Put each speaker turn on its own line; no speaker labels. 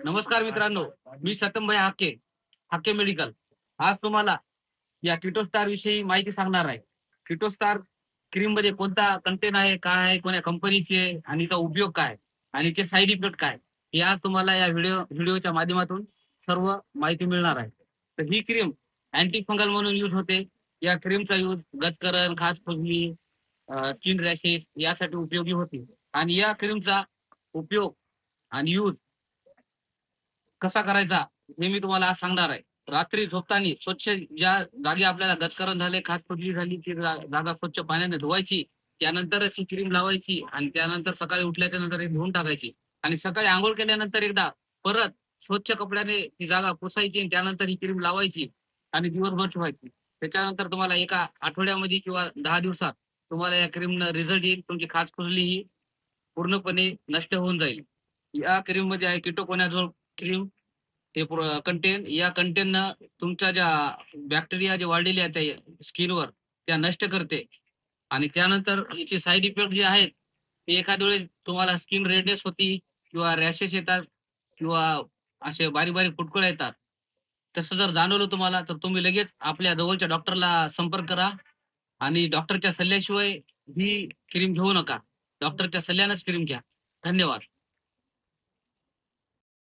नमस्कार मित्रांनो, मी सतमभाई हाके, हाके मेडिकल. आज तुम्हाला या किटोस्टार विषयी माहिती सांगणार आहे. किटोस्टार क्रीम मध्ये कोणता कंटेन आहे, काय आहे, कोण्या कंपनीची आहे आणि याचा उपयोग काय आणि याचे साईड इफेक्ट काय, हे आज तुम्हाला या व्हिडिओच्या माध्यमातून सर्व माहिती मिळणार आहे. तर ही क्रीम अँटी फंगल म्हणून यूज होते. या क्रीमचा यूज गजकरण, खाज खुजली, स्किन रॅशेस यासाठी उपयोगी होते. आणि या क्रीमचा उपयोग आणि यूज कसा करायचा हे मी तुम्हाला आज सांगणार आहे. रात्री झोपताना स्वच्छ ज्या जागी आपल्याला गचकरण झाले, खास फुटली झाली, ती जागा स्वच्छ पाण्याने धुवायची. त्यानंतरच ही क्रीम लावायची आणि त्यानंतर सकाळी उठल्याच्या नंतर धुवून टाकायची. आणि सकाळी आंघोळ केल्यानंतर एकदा परत स्वच्छ कपड्याने ती जागा पुसायची आणि त्यानंतर ही क्रीम लावायची आणि दिवसभर ठेवायची. त्याच्यानंतर तुम्हाला एका आठवड्यामध्ये किंवा 10 दिवसात तुम्हाला या क्रीमनं रिझल्ट येईल. तुमची खाज खुजली ही पूर्णपणे नष्ट होऊन जाईल. या क्रीम मध्ये आहे किटोकोनाझोल क्रीम. ते कंटेन या कंटेननं तुमच्या ज्या बॅक्टेरिया जे वाढलेले आहेत त्या स्किनवर त्या नष्ट करते. आणि त्यानंतर याचे साईड इफेक्ट जे आहेत ते एखाद्या वेळेस तुम्हाला स्किन रेडनेस होती किंवा रॅशेस येतात किंवा असे बारीक बारीक फुटकुळ्या येतात. तसं जर जाणवलं तुम्हाला तर तुम्ही लगेच आपल्या जवळच्या डॉक्टरला संपर्क करा आणि डॉक्टरच्या सल्ल्याशिवाय ही क्रीम घेऊ नका. डॉक्टरच्या सल्ल्यानंच क्रीम घ्या. धन्यवाद.